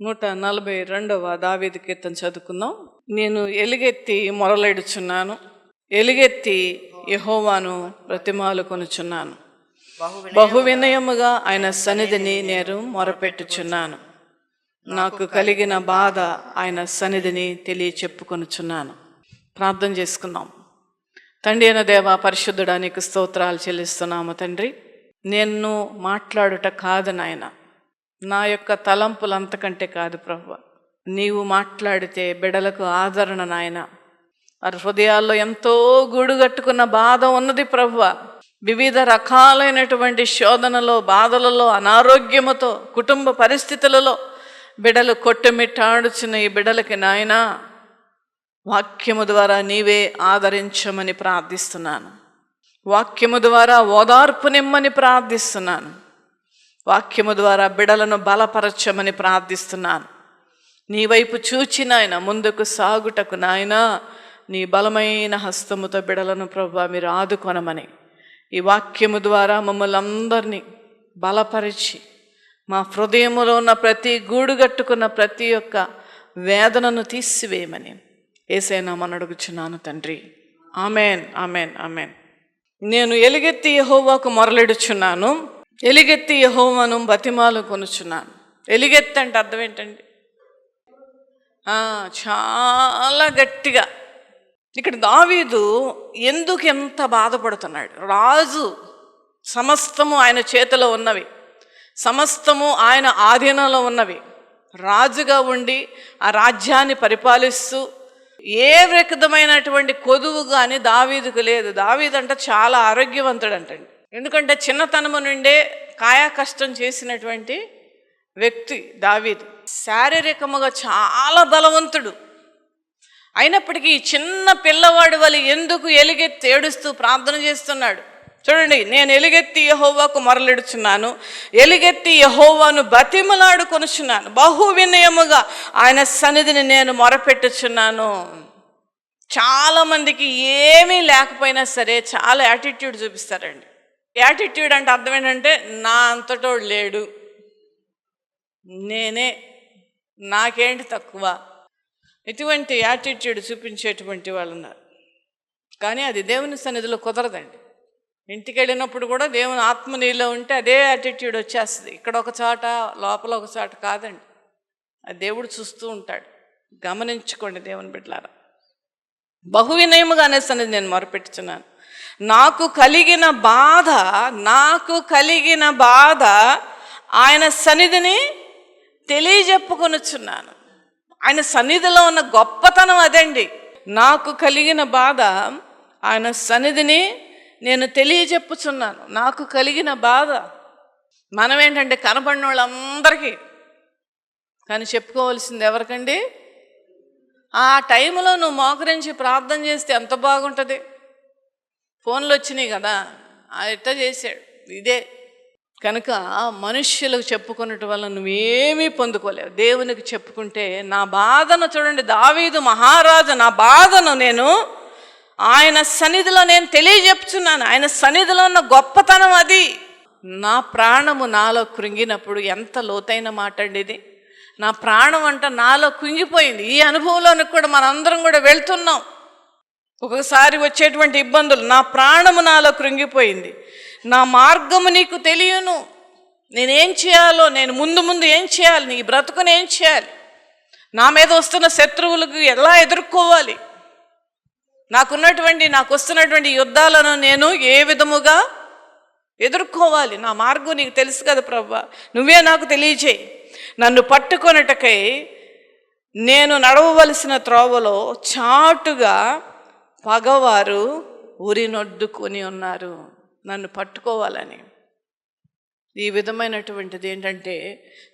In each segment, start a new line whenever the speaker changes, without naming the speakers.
142వ దావీదు కీర్తన చదువుకుందాం. నేను ఎలుగెత్తి మొరలెడుచున్నాను, ఎలుగెత్తి యెహోవాను బ్రతిమాలుకొనుచున్నాను. బహు వినయముగా ఆయన సన్నిధిని నేను మొరపెట్టుచున్నాను. నాకు కలిగిన బాధ ఆయన సన్నిధిని తెలియచెప్పుకొనుచున్నాను. ప్రార్థన చేసుకుందాం. తండ్రి అయిన దేవ, పరిశుద్ధుడా, నీకు స్తోత్రాలు చెల్లిస్తున్నాము. తండ్రి, నేను మాట్లాడుట కాదు నాయన, నా యొక్క తలంపులు అంతకంటే కాదు ప్రభువా. నీవు మాట్లాడితే బిడలకు ఆదరణ నాయన. వారి హృదయాల్లో ఎంతో గూడుగట్టుకున్న బాధ ఉన్నది ప్రభువా. వివిధ రకాలైనటువంటి శోధనలో, బాధలలో, అనారోగ్యముతో, కుటుంబ పరిస్థితులలో బిడలు కొట్టుమిట్టాడుచున్న ఈ బిడలకి నాయన వాక్యము ద్వారా నీవే ఆదరించమని ప్రార్థిస్తున్నాను. వాక్యము ద్వారా ఓదార్పునిమ్మని ప్రార్థిస్తున్నాను. వాక్యము ద్వారా బిడలను బలపరచమని ప్రార్థిస్తున్నాను. నీ వైపు చూచి నాయన ముందుకు సాగుటకు నాయన నీ బలమైన హస్తముతో బిడలను ప్రభువా మీరు ఆదుకొనమని, ఈ వాక్యము ద్వారా మమ్మల్ని అందరినీ బలపరిచి మా హృదయములో ఉన్న ప్రతి గూడుగట్టుకున్న ప్రతి ఒక్క వేదనను తీసివేయమని యేసయ్య నామమున అడుగుచున్నాను తండ్రి. Amen, amen, amen. నేను ఎలుగెత్తి యెహోవాకు మొరలెడుచున్నాను, ఎలుగెత్తి యెహోవాను బతిమాలుకొనుచున్నాను. ఎలుగెత్తి అంటే అర్థం ఏంటండి? చాలా గట్టిగా. ఇక్కడ దావీదు ఎందుకు ఎంత బాధపడుతున్నాడు? రాజు, సమస్తము ఆయన చేతిలో ఉన్నవి, సమస్తము ఆయన ఆధీనంలో ఉన్నవి. రాజుగా ఉండి ఆ రాజ్యాన్ని పరిపాలిస్తూ ఏ విధమైనటువంటి కొదువు కానీ దావీదుకు లేదు. దావీదు అంటే చాలా ఆరోగ్యవంతుడు అంటండి. ఎందుకంటే చిన్నతనము నుండే కాయా కష్టం చేసినటువంటి వ్యక్తి దావీదు. శారీరకముగా చాలా బలవంతుడు. అయినప్పటికీ చిన్న పిల్లవాడి వల్ల ఎందుకు ఎలుగెత్తి ఏడుస్తూ ప్రార్థన చేస్తున్నాడు? చూడండి, నేను ఎలుగెత్తి యెహోవాకు మొరలెడుచున్నాను, ఎలుగెత్తి యెహోవాను బతిమలాడుకొనుచున్నాను, బహు వినయముగా ఆయన సన్నిధిని నేను మొరపెట్టుచున్నాను. చాలామందికి ఏమీ లేకపోయినా సరే చాలా యాటిట్యూడ్ చూపిస్తారండి. యాటిట్యూడ్ అంటే అర్థం ఏంటంటే నా అంతటోడు లేడు, నేనే, నాకేంటి తక్కువ, ఇటువంటి యాటిట్యూడ్ చూపించేటువంటి వాళ్ళు ఉన్నారు. కానీ అది దేవుని సన్నిధిలో కుదరదండి. ఇంటికి వెళ్ళినప్పుడు కూడా దేవుని ఆత్మ నీలో ఉంటే అదే యాటిట్యూడ్ వచ్చేస్తుంది. ఇక్కడ ఒక చోట, లోపల ఒక చోట కాదండి. అది దేవుడు చూస్తూ ఉంటాడు. గమనించుకోండి దేవుని బిడ్డలారా. బహు వినయముగా అనేసరికి నేను మొరపెట్టుచున్నాను. నాకు కలిగిన బాధ ఆయన సన్నిధిని తెలియజెప్పుకొనుచున్నాను. ఆయన సన్నిధిలో ఉన్న గొప్పతనం అదండి. నాకు కలిగిన బాధ ఆయన సన్నిధిని నేను తెలియజెప్పుచున్నాను. నాకు కలిగిన బాధ. మనం ఏంటంటే కనపడిన వాళ్ళందరికీ, కానీ చెప్పుకోవాల్సింది ఎవరికండి? ఆ టైంలో నువ్వు మోకరించి ప్రార్థన చేస్తే ఎంత బాగుంటుంది. ఫోన్లు వచ్చినాయి కదా, ఎట్లా చేశాడు ఇదే. కనుక మనుష్యులకు చెప్పుకున్నట్టు వల్ల నువ్వేమీ పొందుకోలేవు. దేవునికి చెప్పుకుంటే నా బాధను, చూడండి దావీదు మహారాజు, నా బాధను నేను ఆయన సన్నిధిలో నేను తెలియజెప్పుచున్నాను. ఆయన సన్నిధిలో ఉన్న గొప్పతనం అది. నా ప్రాణము నాలో కృంగినప్పుడు, ఎంత లోతైన మాట అండి ఇది. నా ప్రాణం అంట నాలో కుంగిపోయింది. ఈ అనుభవంలోనికి కూడా మనందరం కూడా వెళ్తున్నాం. ఒక్కొక్కసారి వచ్చేటువంటి ఇబ్బందులు, నా ప్రాణము నాలో కృంగిపోయింది, నా మార్గము నీకు తెలియను, నేనేం చేయాలో, నేను ముందు ఏం చేయాలి, నీ బ్రతుకుని ఏం చేయాలి, నా మీద వస్తున్న శత్రువులకు ఎలా ఎదుర్కోవాలి, నాకు వస్తున్నటువంటి యుద్ధాలను నేను ఏ విధముగా ఎదుర్కోవాలి, నా మార్గం నీకు తెలుసు కదా ప్రభువా, నువ్వే నాకు తెలియజేయి. నన్ను పట్టుకొనుటకై నేను నడవవలసిన త్రోవలో చాటుగా పగవారు ఉరినొడ్డుకొని ఉన్నారు. నన్ను పట్టుకోవాలని. ఈ విధమైనటువంటిది ఏంటంటే,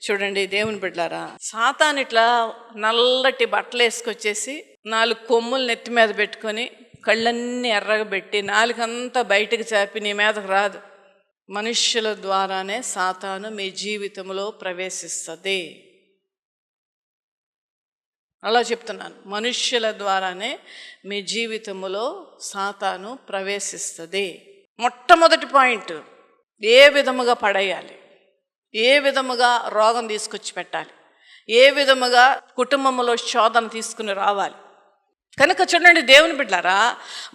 చూడండి దేవుని బిడ్డలారా, సాతాను ఇట్లా నల్లటి బట్టలు వేసుకొచ్చేసి 4 కొమ్ములు నెత్తి మీద పెట్టుకొని కళ్ళన్నీ ఎర్రగా పెట్టి నాలుకంతా బయటకు చాపి నీ మీదకు రాదు. మనుష్యుల ద్వారానే సాతాను మీ జీవితంలో ప్రవేశిస్తుంది. అలా చెప్తున్నాను, మనుష్యుల ద్వారానే మీ జీవితంలో సాతాను ప్రవేశిస్తుంది. మొట్టమొదటి పాయింట్, ఏ విధముగా పడేయాలి, ఏ విధముగా రోగం తీసుకొచ్చి పెట్టాలి, ఏ విధముగా కుటుంబంలో శోధన తీసుకుని రావాలి. కనుక చూడండి దేవుని బిడ్డలారా,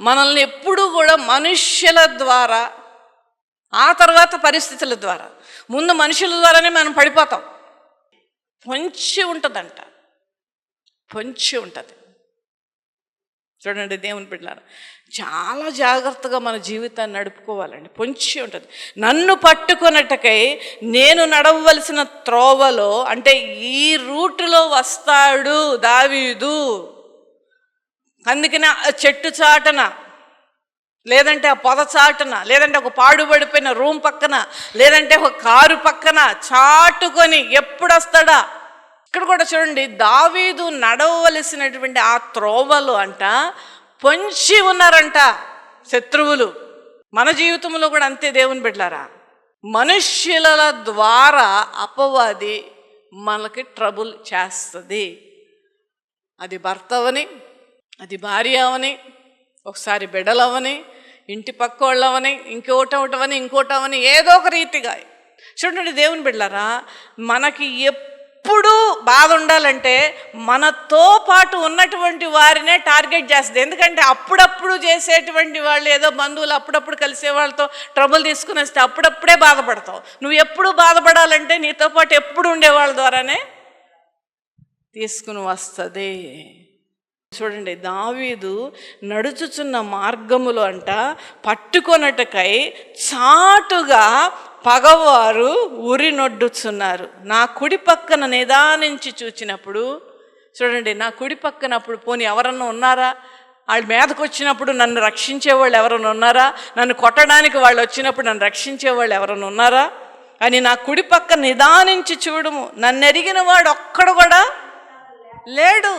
మనల్ని ఎప్పుడూ కూడా మనుష్యుల ద్వారా, ఆ తర్వాత పరిస్థితుల ద్వారా, ముందు మనుషుల ద్వారానే మనం పడిపోతాం. పొంచి ఉంటుందంట, పొంచి ఉంటుంది. చూడండి దేవుని బిడ్డలారా, చాలా జాగ్రత్తగా మన జీవితాన్ని నడుపుకోవాలండి. పొంచి ఉంటుంది. నన్ను పట్టుకొనటకై నేను నడవలసిన త్రోవలో, అంటే ఈ రూటులో వస్తాడు దావీదు. అందుకని ఆ చెట్టు చాటన, లేదంటే ఆ పొద చాటున, లేదంటే ఒక పాడుబడిపోయిన రూమ్ పక్కన, లేదంటే ఒక కారు పక్కన చాటుకొని ఎప్పుడు వస్తాడా. ఇక్కడ కూడా చూడండి, దావీదు నడవలసినటువంటి ఆ త్రోవలు అంట పొంచి ఉన్నారంట శత్రువులు. మన జీవితంలో కూడా అంతే దేవుని బిడ్డలారా. మనుష్యుల ద్వారా అపవాది మనకి ట్రబుల్ చేస్తుంది. అది భర్త అవని, అది భార్య అవని, ఒకసారి బిడ్డలవని, ఇంటి పక్క వాళ్ళవని, ఇంకోటవని ఏదో ఒక రీతిగా. చూడండి దేవుని బిడ్డలారా, మనకి ఎప్పుడు బాధ ఉండాలంటే మనతో పాటు ఉన్నటువంటి వారినే టార్గెట్ చేస్తుంది. ఎందుకంటే అప్పుడప్పుడు చేసేటువంటి వాళ్ళు, ఏదో బంధువులు అప్పుడప్పుడు కలిసే వాళ్ళతో ట్రబుల్ తీసుకుని వస్తే అప్పుడప్పుడే బాధపడతావు. నువ్వు ఎప్పుడు బాధపడాలంటే నీతో పాటు ఎప్పుడు ఉండే వాళ్ళ ద్వారానే తీసుకుని వస్తుంది. చూడండి, దావీదు నడుచుచున్న మార్గములో అంట పట్టుకొనటకై చాటుగా పగవారు ఉరినొడ్డుచున్నారు. నా కుడి పక్కన నిదానించి చూచినప్పుడు, చూడండి, నా కుడి పక్కనప్పుడు పోనీ ఎవరన్నా ఉన్నారా? వాళ్ళ మీదకి వచ్చినప్పుడు నన్ను రక్షించేవాళ్ళు ఎవరైనా ఉన్నారా? నన్ను కొట్టడానికి వాళ్ళు వచ్చినప్పుడు నన్ను రక్షించేవాళ్ళు ఎవరైనా ఉన్నారా అని నా కుడి పక్క నిదానించి చూడుము. నన్ను ఎరిగిన వాడు ఒక్కడు కూడా లేడు.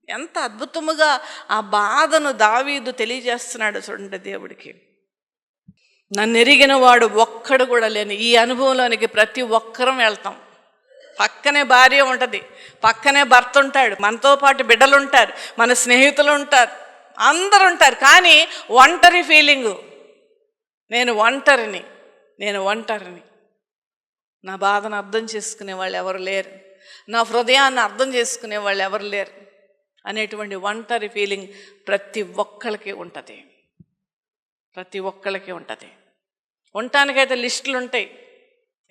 ఎంత అద్భుతముగా ఆ బాధను దావీదు తెలియజేస్తున్నాడు చూడండి దేవుడికి. నన్ను ఎరిగిన వాడు ఒక్కడు కూడా లేని ఈ అనుభవంలోనికి ప్రతి ఒక్కరం వెళ్తాం. పక్కనే భార్య ఉంటుంది, పక్కనే భర్త ఉంటాడు, మనతో పాటు బిడ్డలు ఉంటారు, మన స్నేహితులు ఉంటారు, అందరు ఉంటారు. కానీ ఒంటరి ఫీలింగు, నేను ఒంటరిని, నా బాధను అర్థం చేసుకునే వాళ్ళు ఎవరు లేరు, నా హృదయాన్ని అర్థం చేసుకునే వాళ్ళు ఎవరు లేరు అనేటువంటి ఒంటరి ఫీలింగ్ ప్రతి ఒక్కరికి ఉంటుంది. ఉండటానికైతే లిస్టులు ఉంటాయి.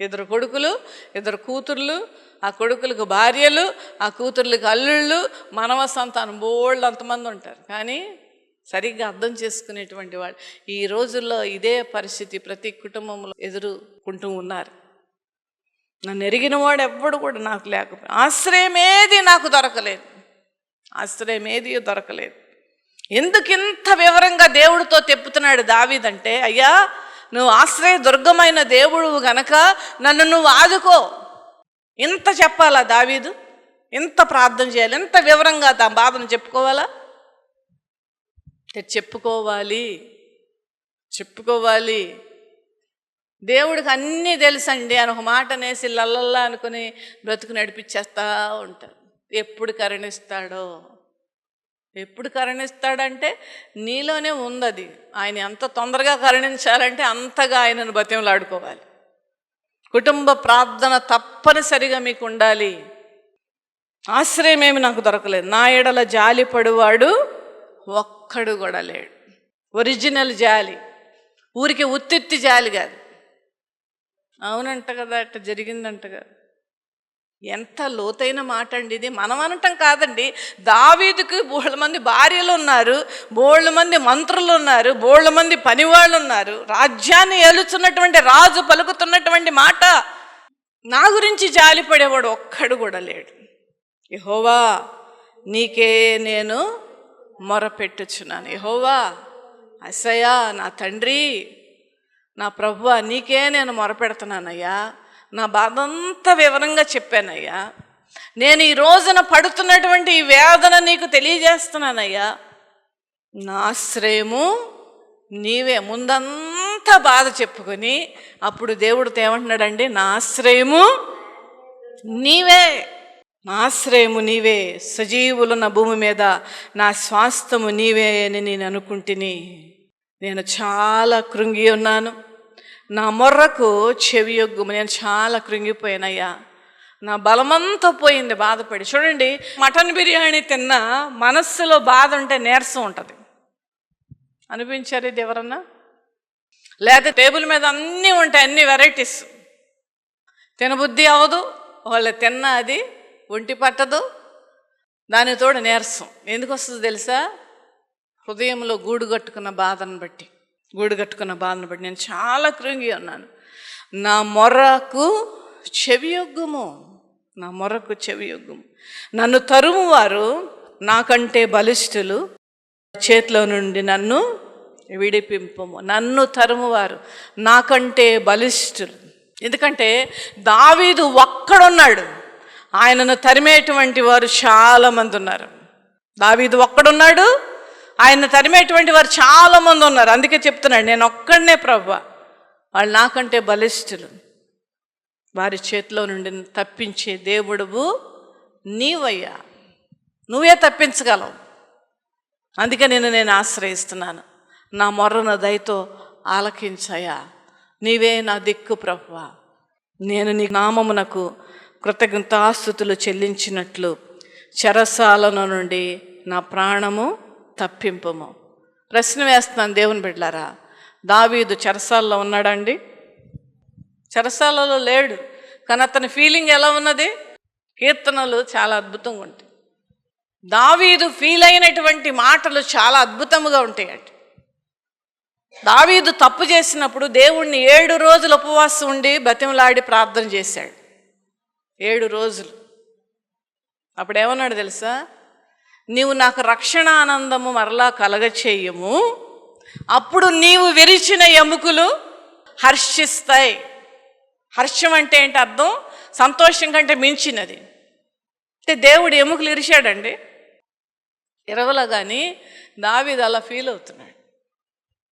2 కొడుకులు, 2 కూతుర్లు, ఆ కొడుకులకు భార్యలు, ఆ కూతుర్లకు అల్లుళ్ళు, మనవ సంతానం బోళ్ళు అంతమంది ఉంటారు. కానీ సరిగ్గా అర్థం చేసుకునేటువంటి వాళ్ళు ఈ రోజుల్లో ఇదే పరిస్థితి ప్రతి కుటుంబంలో ఎదుర్కొంటూ ఉన్నారు. నన్ను ఎరిగిన వాడు ఎవ్వడు కూడా నాకు లేకపోతే ఆశ్రయమేది నాకు దొరకలేదు. ఎందుకు ఇంత వివరంగా దేవుడితో తెప్పుతున్నాడు దావీదంటే, అయ్యా నువ్వు ఆశ్రయ దుర్గమైన దేవుడు గనక నన్ను నువ్వు ఆదుకో. ఇంత చెప్పాలా దావీదు? ఇంత ప్రార్థన చేయాలి? ఇంత వివరంగా తా బాధను చెప్పుకోవాలా? చెప్పుకోవాలి. దేవుడికి అన్నీ తెలుసండి అని ఒక మాట అనేసి లల్లల్లా అనుకుని బ్రతుకు నడిపించేస్తా ఉంటారు. ఎప్పుడు కరుణిస్తాడంటే నీలోనే ఉంది. ఆయన ఎంత తొందరగా కరుణించాలంటే అంతగా ఆయనను బతిమలాడుకోవాలి. కుటుంబ ప్రార్థన తప్పనిసరిగా మీకు ఉండాలి. ఆశ్రయమేమి నాకు దొరకలేదు, నా ఎడల జాలి పడువాడు ఒక్కడు కూడా లేడు. ఒరిజినల్ జాలి, ఊరికి ఉత్తిత్తి జాలి కాదు. అవునంట కదా, అట్ట జరిగిందంట కదా. ఎంత లోతైన మాట అండి ఇది. మనం అనటం కాదండి. దావీదుకి బోళ్ళ మంది భార్యలు ఉన్నారు, బోళ్ళ మంది మంత్రులు ఉన్నారు, బోళ్ళ మంది పనివాళ్ళు ఉన్నారు. రాజ్యాన్ని ఏలుచున్నటువంటి రాజు పలుకుతున్నటువంటి మాట. నా గురించి జాలిపడేవాడు ఒక్కడు కూడా లేడు. యెహోవా నీకే నేను మొరపెట్టుచున్నాను. యెహోవా అసయ్యా, నా తండ్రి, నా ప్రభువా, నీకే నేను మొరపెడుతున్నానయ్యా. నా బాధంతా వివరంగా చెప్పానయ్యా. నేను ఈ రోజున పడుతున్నటువంటి ఈ వేదన నీకు తెలియజేస్తున్నానయ్యా. నా ఆశ్రయము నీవే. ముందంతా బాధ చెప్పుకొని అప్పుడు దేవుడితో ఏమంటున్నాడండి, నా ఆశ్రయము నీవే, సజీవులున్న భూమి మీద నా స్వాస్థ్యము నీవే అని నేను అనుకుంటుని. నేను చాలా కృంగి ఉన్నాను, నా మొర్రకు చెవియొగ్గుము. నేను చాలా కృంగిపోయానయ్యా. నా బలమంతా పోయింది బాధపడి. చూడండి, మటన్ బిర్యానీ తిన్నా మనస్సులో బాధ ఉంటే నీరసం ఉంటుంది. అనిపించారు ఇది ఎవరన్నా? లేదా టేబుల్ మీద అన్నీ ఉంటాయి, అన్ని వెరైటీస్, తినబుద్ధి అవ్వదు, వాళ్ళు తిన్నా అది ఒంటి పట్టదు, దానితోడు నీరసం. ఎందుకు వస్తుంది తెలుసా? హృదయంలో గూడు కట్టుకున్న బాధను బట్టి నేను చాలా కృంగి ఉన్నాను. నా మొర్రకు చెవియొగ్గుము, నన్ను తరుమువారు నాకంటే బలిష్ఠులు, చేతిలో నుండి నన్ను విడిపింపము. నన్ను తరుమువారు నాకంటే బలిష్ఠులు. ఎందుకంటే దావీదు ఒక్కడున్నాడు, ఆయనను తరిమేటువంటి వారు చాలామంది ఉన్నారు. దావీదు ఒక్కడున్నాడు, ఆయన తరిమేటువంటి వారు చాలామంది ఉన్నారు. అందుకే చెప్తున్నాడు, నేను ఒక్కడనే ప్రభువా, వాళ్ళు నాకంటే బలిష్ఠులు, వారి చేతిలో నుండి తప్పించే దేవుడువు నీవయ్యా, నువ్వే తప్పించగలవు. అందుకే నేను ఆశ్రయిస్తున్నాను. నా మొర్రను దయతో ఆలకించయ్యా, నీవే నా దిక్కు ప్రభువా. నేను నీ నామమునకు కృతజ్ఞతాస్తుతులు చెల్లించినట్లు చెరసాలను నుండి నా ప్రాణము తప్పింపము. ప్రశ్న వేస్తున్నాను దేవుని బిడ్డలారా, దావీదు చెరసాలలో ఉన్నాడండి? చెరసాలలో లేడు, కానీ అతని ఫీలింగ్ ఎలా ఉన్నది? కీర్తనలు చాలా అద్భుతంగా ఉంటాయి. దావీదు ఫీల్ అయినటువంటి మాటలు చాలా అద్భుతంగా ఉంటాయండి. దావీదు తప్పు చేసినప్పుడు దేవుణ్ణి 7 రోజులు ఉపవాసం ఉండి బతిమలాడి ప్రార్థన చేశాడు. 7 రోజులు. అప్పుడు ఏమన్నాడు తెలుసా? నీవు నాకు రక్షణ ఆనందము మరలా కలగచేయము, అప్పుడు నీవు విరిచిన ఎముకలు హర్షిస్తాయి. హర్షం అంటే ఏంటి అర్థం? సంతోషం కంటే మించినది. అంటే దేవుడు ఎముకలు ఇరిచాడండి, ఇరవలా. కానీ దావీదు అలా ఫీల్ అవుతున్నాడు.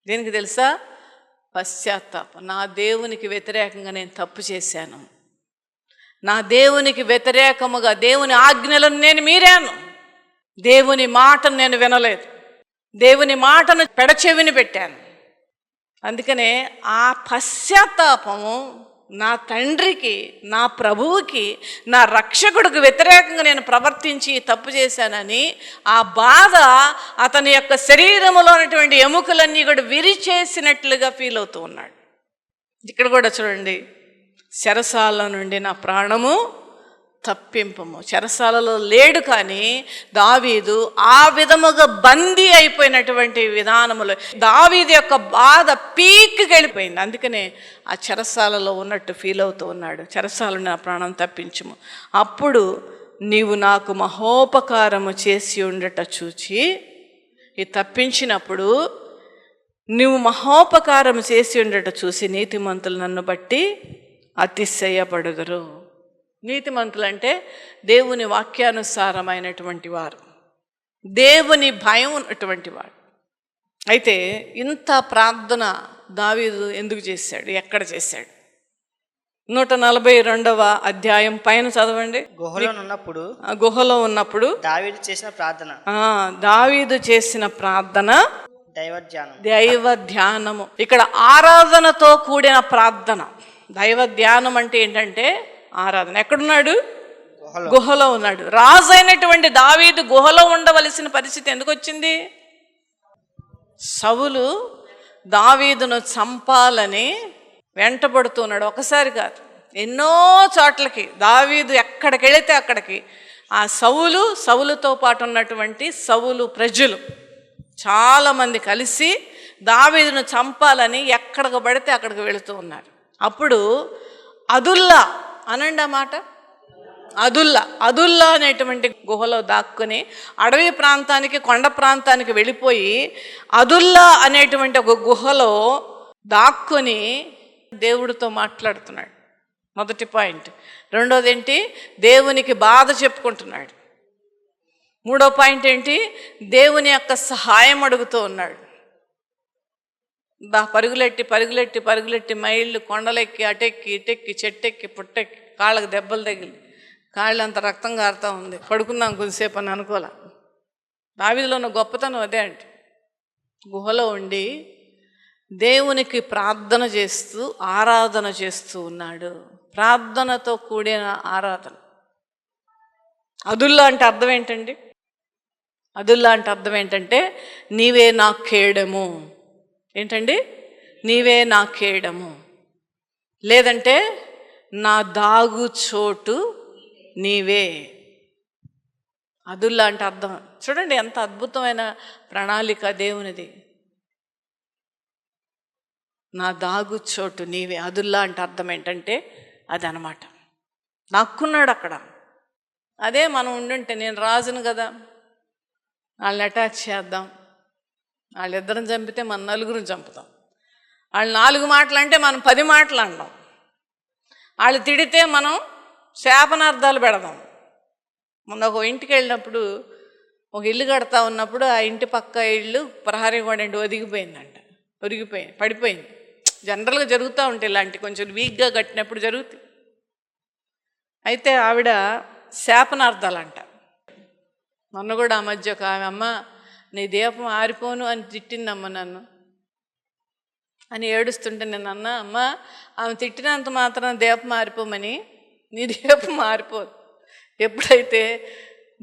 దేనికి తెలుసా? పశ్చాత్తాపం. నా దేవునికి వ్యతిరేకంగా నేను తప్పు చేశాను, నా దేవునికి వ్యతిరేకముగా దేవుని ఆజ్ఞలను నేను మీరాను, దేవుని మాటను నేను వినలేదు, దేవుని మాటను పెడచెవిని పెట్టాను. అందుకనే ఆ పశ్చాత్తాపము నా తండ్రికి, నా ప్రభువుకి, నా రక్షకుడికి వ్యతిరేకంగా నేను ప్రవర్తించి తప్పు చేశానని ఆ బాధ అతని యొక్క శరీరంలో ఉన్నటువంటి ఎముకలన్నీ కూడా విరిచేసినట్లుగా ఫీల్ అవుతూ ఉన్నాడు. ఇక్కడ కూడా చూడండి, చెరసాల నుండి నా ప్రాణము తప్పింపము. చెరసాలలో లేడు, కానీ దావీదు ఆ విధముగా బందీ అయిపోయినటువంటి విధానములో దావీదు యొక్క బాధ పీక్కి వెళ్ళిపోయింది. అందుకనే ఆ చెరసాలలో ఉన్నట్టు ఫీల్ అవుతూ ఉన్నాడు. చెరసాల నా ప్రాణం తప్పించుము, అప్పుడు నీవు నాకు మహోపకారము చేసి ఉండట చూచి. ఈ తప్పించినప్పుడు నువ్వు మహోపకారము చేసి ఉండట చూసి నీతిమంతులు నన్ను బట్టి అతిశయపడుదురు. నీతిమంతులు అంటే దేవుని వాక్యానుసారమైనటువంటి వారు, దేవుని భయం ఉన్నటువంటి వారు. అయితే ఇంత ప్రార్థన దావీదు ఎందుకు చేశాడు? ఎక్కడ చేశాడు? 142వ అధ్యాయం పైన చదవండి. గుహలో ఉన్నప్పుడు
దావీదు చేసిన ప్రార్థన.
దావీదు చేసిన ప్రార్థన దైవ ధ్యానము. ఇక్కడ ఆరాధనతో కూడిన ప్రార్థన. దైవ ధ్యానం అంటే ఏంటంటే ఆరాధన. ఎక్కడున్నాడు? గుహలో ఉన్నాడు. రాజు అయినటువంటి దావీదు గుహలో ఉండవలసిన పరిస్థితి ఎందుకు వచ్చింది? సౌలు దావీదును చంపాలని వెంటబడుతున్నాడు. ఒకసారి కాదు, ఎన్నో చోట్లకి దావీదు ఎక్కడికి వెళితే అక్కడికి ఆ సౌలుతో పాటు ఉన్నటువంటి సౌలు ప్రజలు చాలామంది కలిసి దావీదును చంపాలని ఎక్కడికి పడితే అక్కడికి వెళుతూ ఉన్నారు. అప్పుడు అదుల్లా అనండి ఆ మాట, అదుల్లా అనేటువంటి గుహలో దాక్కుని అడవి ప్రాంతానికి, కొండ ప్రాంతానికి వెళ్ళిపోయి అదుల్లా అనేటువంటి ఒక గుహలో దాక్కుని దేవుడితో మాట్లాడుతున్నాడు. మొదటి పాయింట్. రెండోది ఏంటి? దేవునికి బాధ చెప్పుకుంటున్నాడు. మూడో పాయింట్ ఏంటి? దేవుని యొక్క సహాయం అడుగుతూ ఉన్నాడు. పరుగులెట్టి మైళ్ళు కొండలెక్కి, అటెక్కి, ఇటెక్కి, చెట్టెక్కి, పుట్టెక్కి, కాళ్ళకు దెబ్బలు తగిలి కాళ్ళు అంత రక్తం కారుతూ ఉంది. పడుకుందాం కొద్దిసేపు అని అనుకోలే. దావీదులో ఉన్న గొప్పతనం అదే అండి. గుహలో ఉండి దేవునికి ప్రార్థన చేస్తూ ఆరాధన చేస్తూ ఉన్నాడు. ప్రార్థనతో కూడిన ఆరాధన. అదుల్లా అంటే అర్థం ఏంటండి? అదుల్లా అంటే అర్థం ఏంటంటే నీవే నా కేడము. ఏంటండి? నీవే నా కేడము, లేదంటే నా దాగు చోటు నీవే. అదుల్లా అంటే అర్థం. చూడండి ఎంత అద్భుతమైన ప్రణాళిక దేవునిది. నా దాగు చోటు నీవే. అదుల్లా అంటే అర్థం ఏంటంటే అది అనమాట. నాక్కున్నాడు అక్కడ. అదే మనం ఉండుంటే, నేను రాజును కదా, వాళ్ళని అటాచ్ చేద్దాం, వాళ్ళిద్దరం చంపితే మనం నలుగురిని చంపుతాం, వాళ్ళు 4 మాటలు అంటే మనం 10 మాటలు అంటాం, వాళ్ళు తిడితే మనం శాపనార్థాలు పెడదాం. మొన్న ఒక ఇంటికి వెళ్ళినప్పుడు, ఒక ఇల్లు కడతా ఉన్నప్పుడు ఆ ఇంటి పక్క ఇల్లు ప్రహరీ గోడ ఒదిగిపోయిందంట. పడిపోయింది. జనరల్గా జరుగుతూ ఉంటాయి ఇలాంటి, కొంచెం వీక్గా కట్టినప్పుడు జరుగుతాయి. అయితే ఆవిడ శాపనార్థాలంట. మొన్న కూడా ఆ మధ్య ఒక ఆమె, అమ్మ నీ దీపం ఆరిపోను అని తిట్టిందమ్మ నన్ను అని ఏడుస్తుంటే నేను అన్నా, అమ్మ ఆమె తిట్టినంత మాత్రం దీపం ఆరిపోమని నీ దీపం ఆరిపోదు. ఎప్పుడైతే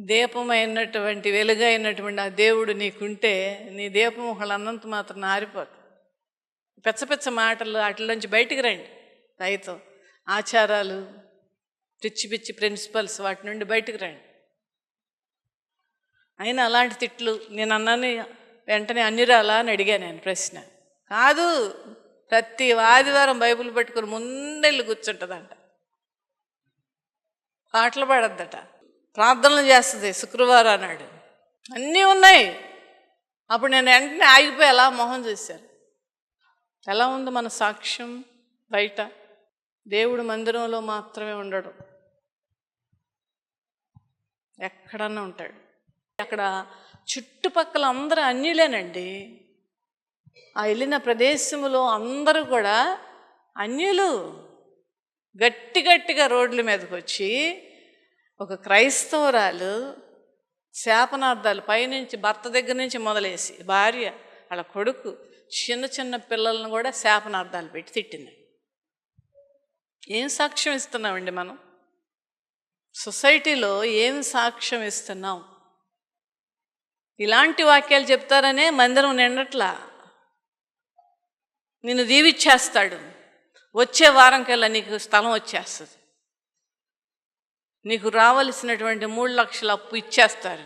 దీపమైనటువంటి వెలుగైనటువంటి ఆ దేవుడు నీకుంటే నీ దీపం ఒకళ్ళు అన్నంత మాత్రం ఆరిపోదు. పెచ్చ మాటలు వాటిలోంచి బయటికి రండి. రైతు ఆచారాలు, పిచ్చి ప్రిన్సిపల్స్, వాటి నుండి బయటికి రండి. అయినా అలాంటి తిట్లు నేను అన్నాను. వెంటనే అన్నిరాలా అని అడిగాను నేను ప్రశ్న. కాదు, ప్రతి ఆదివారం బైబిల్ పట్టుకుని ముందెళ్ళి కూర్చుంటుందంట, పాటలు పాడద్దట, ప్రార్థనలు చేస్తుంది శుక్రవారం నాడు, అన్నీ ఉన్నాయి. అప్పుడు నేను వెంటనే ఆగిపోయి అలా మొహం చూశాను. ఎలా ఉంది మన సాక్ష్యం బయట? దేవుడు మందిరంలో మాత్రమే ఉండడు, ఎక్కడన్నా ఉంటాడు. అక్కడ చుట్టుపక్కల అందరూ అన్యులేనండి. ఆ వెళ్ళిన ప్రదేశంలో అందరూ కూడా అన్యులు. గట్టిగా రోడ్ల మీదకి వచ్చి ఒక క్రైస్తవురాలు శాపనార్థాలు పైనుంచి భర్త దగ్గర నుంచి మొదలేసి భార్య, వాళ్ళ కొడుకు, చిన్న పిల్లలను కూడా శాపనార్థాలు పెట్టి తిట్టింది. ఏం సాక్ష్యం ఇస్తున్నామండి మనం? సొసైటీలో ఏం సాక్ష్యం ఇస్తున్నాం? ఇలాంటి వాక్యాలు చెప్తారనే మందిరం నిండట్లా. నిన్ను దీవిచ్చేస్తాడు, వచ్చే వారం కల్లా నీకు స్థలం వచ్చేస్తుంది, నీకు రావలసినటువంటి 3 లక్షల అప్పు ఇచ్చేస్తారు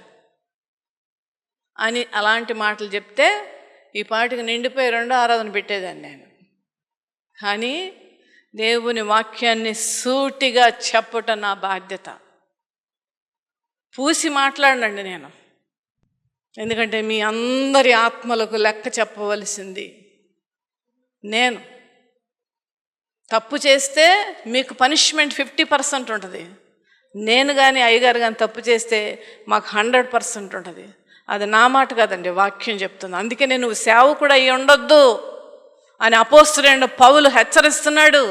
అని అలాంటి మాటలు చెప్తే ఈ పాటికి నిండిపోయి 2వ ఆరాధన పెట్టేదాన్ని నేను. కానీ దేవుని వాక్యాన్ని సూటిగా చెప్పటం నా బాధ్యత. పూసి మాట్లాడనండి నేను, ఎందుకంటే మీ అందరి ఆత్మలకు లెక్క చెప్పవలసింది నేను. తప్పు చేస్తే మీకు పనిష్మెంట్ 50% ఉంటుంది. నేను కానీ అయ్యగారు కానీ తప్పు చేస్తే మాకు 100% ఉంటుంది. అది నా మాట కాదండి, వాక్యం చెప్తుంది. అందుకే నేను సేవకుడు అయ్యి ఉండొద్దు అని అపోస్తలుడైన పౌలు హెచ్చరిస్తున్నాడు.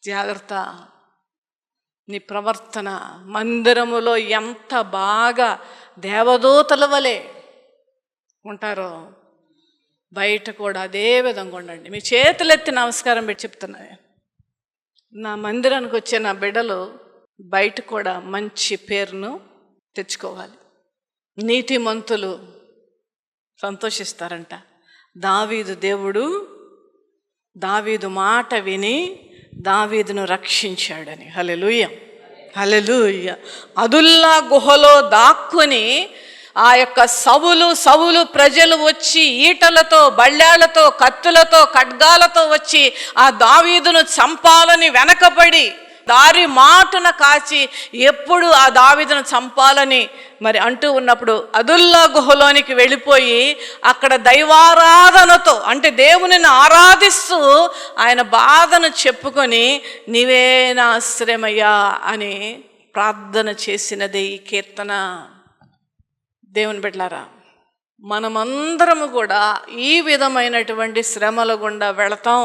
జాగ్రత్త, నీ ప్రవర్తన మందిరములో ఎంత బాగా దేవదూతల వలె ఉంటారో బయట కూడా అదే విధంగా ఉండండి. మీ చేతులెత్తి నమస్కారం పెట్టి చెప్తున్నాను, నా మందిరానికి వచ్చే నా బిడ్డలు బయట కూడా మంచి పేరును తెచ్చుకోవాలి. నీతిమంతులు సంతోషిస్తారంట. దావీదు మాట విని దావీదును రక్షించాడని. హల్లెలూయా, హల్లెలూయా. అదుల్లా గుహలో దాక్కుని ఆ యొక్క సవులు ప్రజలు వచ్చి ఈటలతో, బళ్ళాలతో, కత్తులతో, ఖడ్గాలతో వచ్చి ఆ దావీదును చంపాలని వెనకబడి దారి మాటున కాచి ఎప్పుడు ఆ దావీదును చంపాలని మరి అంటూ ఉన్నప్పుడు అదుల్లా గుహలోనికి వెళ్ళిపోయి అక్కడ దైవారాధనతో, అంటే దేవునిని ఆరాధిస్తూ ఆయన బాధను చెప్పుకొని నీవే నా ఆశ్రయమయ్యా అని ప్రార్థన చేసినదే ఈ కీర్తన. దేవుని బిడ్డలారా, మనమందరము కూడా ఈ విధమైనటువంటి శ్రమల గుండా వెళతాం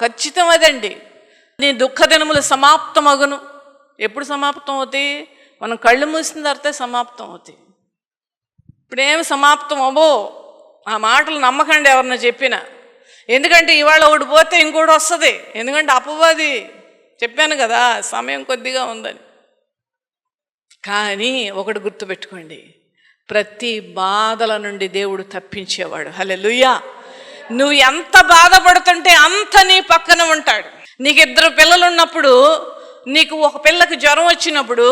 ఖచ్చితం. అదండి, నీ దుఃఖ దినములు సమాప్తమగును. ఎప్పుడు సమాప్తం అవుతాయి? మనం కళ్ళు మూసిన తర్వాత సమాప్తం అవుతాయి. ఇప్పుడేమి సమాప్తం అవ్వో, ఆ మాటలు నమ్మకండి ఎవరన్నా చెప్పినా. ఎందుకంటే ఇవాళ ఒకటి పోతే ఇంకోటి వస్తుంది. ఎందుకంటే అపవాది, చెప్పాను కదా సమయం కొద్దిగా ఉందని. కానీ ఒకటి గుర్తుపెట్టుకోండి, ప్రతి బాధల నుండి దేవుడు తప్పించేవాడు. హల్లెలూయా. నువ్వు ఎంత బాధపడుతుంటే అంత నీ పక్కన ఉంటాడు. నీకు 2 పిల్లలు ఉన్నప్పుడు, నీకు ఒక పిల్లకి జ్వరం వచ్చినప్పుడు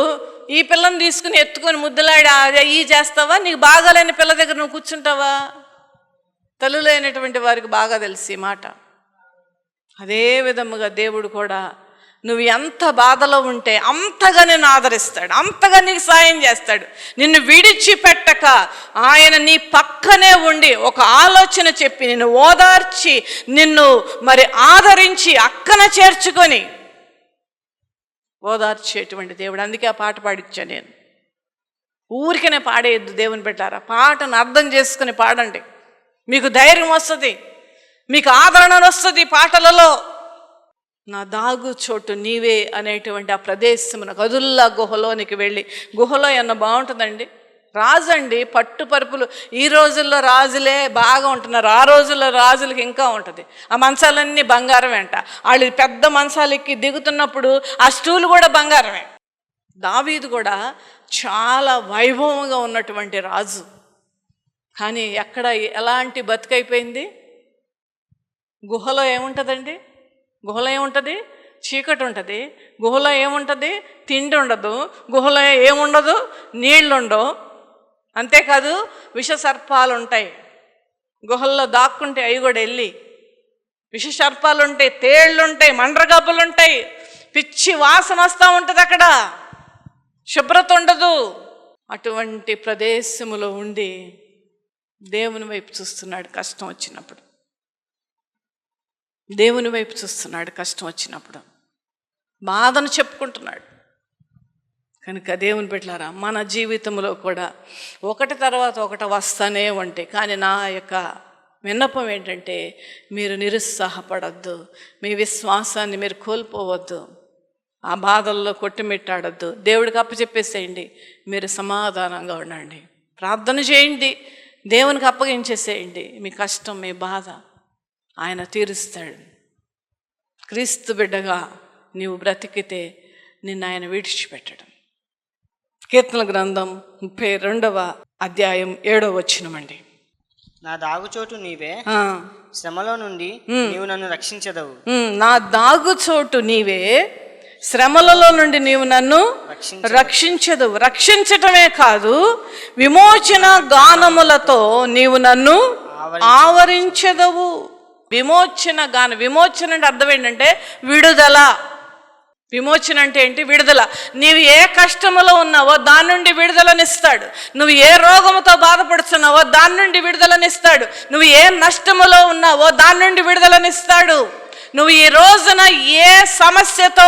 ఈ పిల్లని తీసుకుని ఎత్తుకొని ముద్దులాడి ఈ చేస్తావా? నీకు బాగాలేని పిల్ల దగ్గర నువ్వు కూర్చుంటావా? తల్లులైనటువంటి వారికి బాగా తెలిసి మాట. అదే విధముగా దేవుడు కూడా నువ్వు ఎంత బాధలో ఉంటే అంతగా నిన్ను ఆదరిస్తాడు, అంతగా నీకు సాయం చేస్తాడు. నిన్ను విడిచిపెట్టక ఆయన నీ పక్కనే ఉండి ఒక ఆలోచన చెప్పి నిన్ను ఓదార్చి నిన్ను మరి ఆదరించి అక్కన చేర్చుకొని ఓదార్చేటువంటి దేవుడు. అందుకే ఆ పాట పాడించాను నేను. ఊరికనే పాడేయద్దు దేవుని పెట్టారా, పాటను అర్థం చేసుకుని పాడండి. మీకు ధైర్యం వస్తుంది, మీకు ఆదరణ వస్తుంది పాటలలో. నా దాగు చోటు నీవే అనేటువంటి ఆ ప్రదేశమున గదుల్లా గుహలోనికి వెళ్ళి, గుహలో ఏమన్నా బాగుంటుందండి? రాజండి, పట్టు పరుపులు. ఈ రోజుల్లో రాజులే బాగా ఉంటున్నారు, ఆ రోజుల్లో రాజులకి ఇంకా ఉంటుంది. ఆ మంచాలన్నీ బంగారమే అంట. వాళ్ళు పెద్ద మంచాలకి దిగుతున్నప్పుడు ఆ స్టూలు కూడా బంగారమే. దావీదు కూడా చాలా వైభవంగా ఉన్నటువంటి రాజు, కానీ ఎక్కడ ఎలాంటి బతుకైపోయింది? గుహలో ఏముంటుందండి? గుహలో ఏముంటుంది? చీకటి ఉంటుంది. గుహలో ఏముంటుంది? తిండి ఉండదు. గుహలో ఏముండదు? నీళ్లుండవు. అంతేకాదు విషసర్పాలు ఉంటాయి గుహల్లో, దాక్కుంటే అవి కూడా వెళ్ళి విషసర్పాలు ఉంటాయి, తేళ్ళు ఉంటాయి, మండ్రగబ్బలు ఉంటాయి, పిచ్చి వాసన వస్తూ ఉంటుంది, అక్కడ శుభ్రత ఉండదు. అటువంటి ప్రదేశములో ఉండి దేవుని వైపు చూస్తున్నాడు కష్టం వచ్చినప్పుడు. దేవుని వైపు చూస్తున్నాడు కష్టం వచ్చినప్పుడు, బాధను చెప్పుకుంటున్నాడు. కనుక దేవుని బిడ్డలారా, మన జీవితంలో కూడా ఒకటి తర్వాత ఒకటి వస్తానే ఉంటాయి. కానీ నా యొక్క విన్నపం ఏంటంటే, మీరు నిరుత్సాహపడద్దు, మీ విశ్వాసాన్ని మీరు కోల్పోవద్దు, ఆ బాధల్లో కొట్టుమిట్టాడద్దు. దేవుడికి అప్పచెప్పేసేయండి, మీరు సమాధానంగా ఉండండి, ప్రార్థన చేయండి, దేవునికి అప్పగించేసేయండి. మీ కష్టం, మీ బాధ ఆయన తీరుస్తాడు. క్రీస్తు బిడ్డగా నీవు బ్రతికితే నిన్ను ఆయన విడిచిపెట్టడం. కీర్తన గ్రంథం 32వ అధ్యాయం 7వ వచనమండి.
నా దాగుచోటు నీవే, శ్రమలో నుండి నీవు నన్ను రక్షించదవు.
నా దాగుచోటు నీవే, శ్రమలలో నుండి నీవు నన్ను రక్షించదవు. రక్షించటమే కాదు, విమోచన గానములతో నీవు నన్ను ఆవరించదవు. విమోచన గానం. విమోచన అంటే అర్థం ఏంటంటే విడుదల. విమోచన అంటే ఏంటి? విడుదల. నీవు ఏ కష్టములో ఉన్నావో దాని నుండి విడుదలనిస్తాడు. నువ్వు ఏ రోగముతో బాధపడుతున్నావో దాని నుండి విడుదలనిస్తాడు. నువ్వు ఏ నష్టములో ఉన్నావో దాని నుండి విడుదలనిస్తాడు. నువ్వు ఈ రోజున ఏ సమస్యతో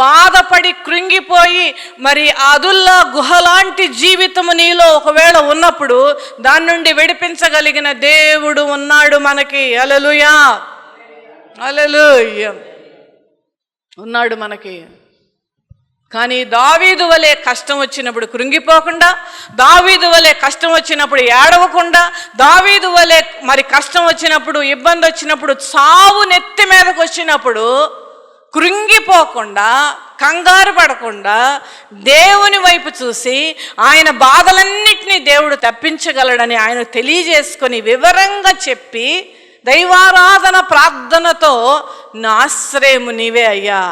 బాధపడి కృంగిపోయి మరి అదుల్లా గుహలాంటి జీవితము నీలో ఒకవేళ ఉన్నప్పుడు దాని నుండి విడిపించగలిగిన దేవుడు ఉన్నాడు మనకి. హల్లెలూయా, హల్లెలూయా, ఉన్నాడు మనకి. కానీ దావీదు వలె కష్టం వచ్చినప్పుడు కృంగిపోకుండా, దావీదు వలె కష్టం వచ్చినప్పుడు ఏడవకుండా, దావీదు వలె మరి కష్టం వచ్చినప్పుడు, ఇబ్బంది వచ్చినప్పుడు, చావు నెత్తి మీదకి వచ్చినప్పుడు కృంగిపోకుండా, కంగారు పడకుండా దేవుని వైపు చూసి ఆయన బాధలన్నిటినీ దేవుడు తప్పించగలడని ఆయన తెలియజేసుకొని వివరంగా చెప్పి దైవారాధన ప్రార్థనతో నా ఆశ్రయము నీవే అయ్యా,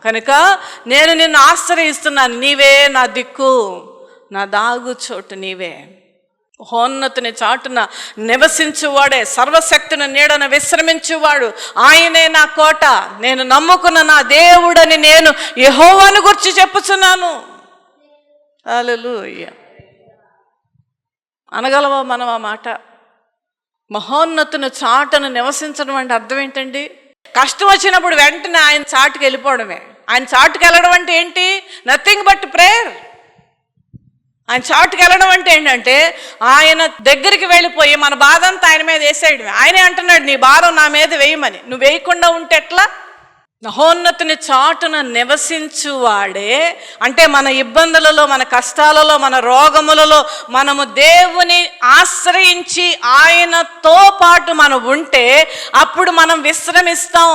కనుక నేను నిన్ను ఆశ్రయిస్తున్నాను, నీవే నా దిక్కు, నా దాగు చోటు నీవే. మహోన్నతుని చాటున నివసించువాడే, సర్వశక్తిని నీడన విశ్రమించువాడు, ఆయనే నా కోట, నేను నమ్ముకున్న నా దేవుడని నేను యెహోవాను గురించి చెప్పుచున్నాను. హల్లెలూయా. అనగలవా మనం ఆ మాట? మహోన్నతుని చాటును నివసించడం అంటే అర్థం ఏంటండి? కష్టం వచ్చినప్పుడు వెంటనే ఆయన చాటుకి వెళ్ళిపోవడమే. ఆయన చాటుకి వెళ్ళడం అంటే ఏంటి? Nothing but prayer. ఆయన చాటుకి వెళ్ళడం అంటే ఏంటంటే ఆయన దగ్గరికి వెళ్ళిపోయి మన బాధ అంతా ఆయన మీద వేసేయడమే. ఆయనే అంటున్నాడు, నీ భారం నా మీద వేయమని. నువ్వు వేయకుండా ఉంటే ఎట్లా? మహోన్నతుని చాటున నివసించువాడే, అంటే మన ఇబ్బందులలో, మన కష్టాలలో, మన రోగములలో మనము దేవుని ఆశ్రయించి ఆయనతో పాటు మనం ఉంటే అప్పుడు మనం విశ్రమిస్తాం.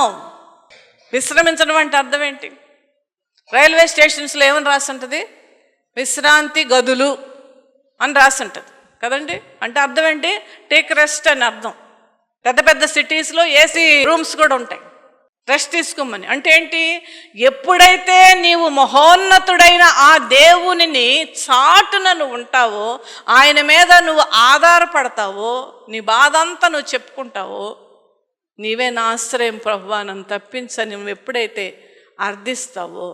విశ్రమించడం అంటే అర్థం ఏంటి? రైల్వే స్టేషన్స్లో ఏమని రాసి ఉంటుంది? విశ్రాంతి గదులు అని రాసి ఉంటుంది కదండి. అంటే అర్థం ఏంటి? టేక్ రెస్ట్ అని అర్థం. పెద్ద పెద్ద సిటీస్లో ఏసీ రూమ్స్ కూడా ఉంటాయి, రెస్ట్ తీసుకోమని. అంటే ఏంటి? ఎప్పుడైతే నీవు మహోన్నతుడైన ఆ దేవునిని చాటున నువ్వు ఉంటావో, ఆయన మీద నువ్వు ఆధారపడతావో, నీ బాధ అంతా నువ్వు చెప్పుకుంటావో, నీవే నా ఆశ్రయం ప్రభువా నన్ను తప్పించని నువ్వు ఎప్పుడైతే అర్థిస్తావో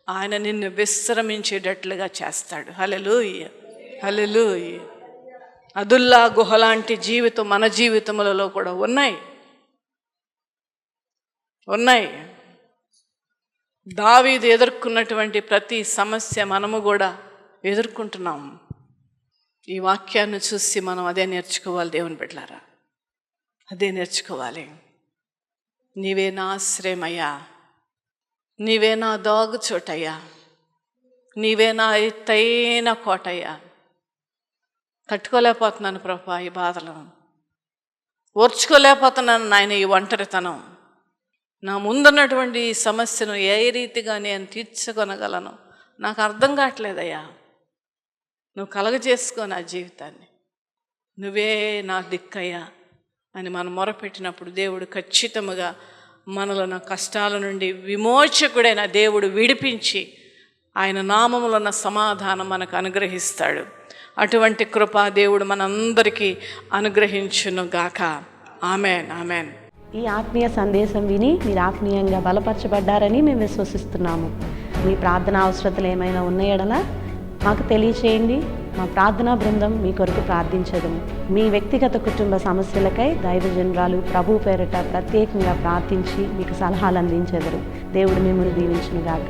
ఆయన నిన్ను విశ్రమించేటట్లుగా చేస్తాడు. హల్లెలూయా, హల్లెలూయా. అదుల్లా గుహ లాంటి జీవితం మన జీవితములలో కూడా ఉన్నాయి. దావీదు ఎదుర్కొన్నటువంటి ప్రతి సమస్య మనము కూడా ఎదుర్కొంటున్నాం. ఈ వాక్యాన్ని చూసి మనం అదే నేర్చుకోవాలి. దేవుని బిడ్డలారా, అదే నేర్చుకోవాలి. నీవే నా ఆశ్రయమయ్యా, నీవే నా దాగు చోటయ్యా, నీవే నా ఎత్తైన కోటయ్యా. తట్టుకోలేకపోతున్నాను ప్రభా ఈ బాధలను, ఓర్చుకోలేకపోతున్నాను నాయన ఈ ఒంటరితనం. నా ముందున్నటువంటి ఈ సమస్యను ఏ రీతిగా నేను తీర్చుకొనగలను నాకు అర్థం కావట్లేదయ్యా. నువ్వు కలగజేసుకో నా జీవితాన్ని, నువ్వే నా దిక్కయ్యా అని మనం మొరపెట్టినప్పుడు దేవుడు ఖచ్చితంగా మనలో నా కష్టాల నుండి విమోచకుడైన దేవుడు విడిపించి ఆయన నామములో ఉన్న సమాధానం మనకు అనుగ్రహిస్తాడు. అటువంటి కృపా దేవుడు మనందరికీ అనుగ్రహించును గాక. Amen, amen.
ఈ ఆత్మీయ సందేశం విని మీరు ఆత్మీయంగా బలపరచబడ్డారని మేము విశ్వసిస్తున్నాము. మీ ప్రార్థన అవసరతలు ఏమైనా ఉన్న యెడల మాకు తెలియచేయండి. మా ప్రార్థనా బృందం మీ కొరకు ప్రార్థించదము. మీ వ్యక్తిగత కుటుంబ సమస్యలకై దైవజనురాలు ప్రభు పేరిట ప్రత్యేకంగా ప్రార్థించి మీకు సలహాలు అందించెదరు. దేవుడు మిమ్మల్ని దీవించును గాక.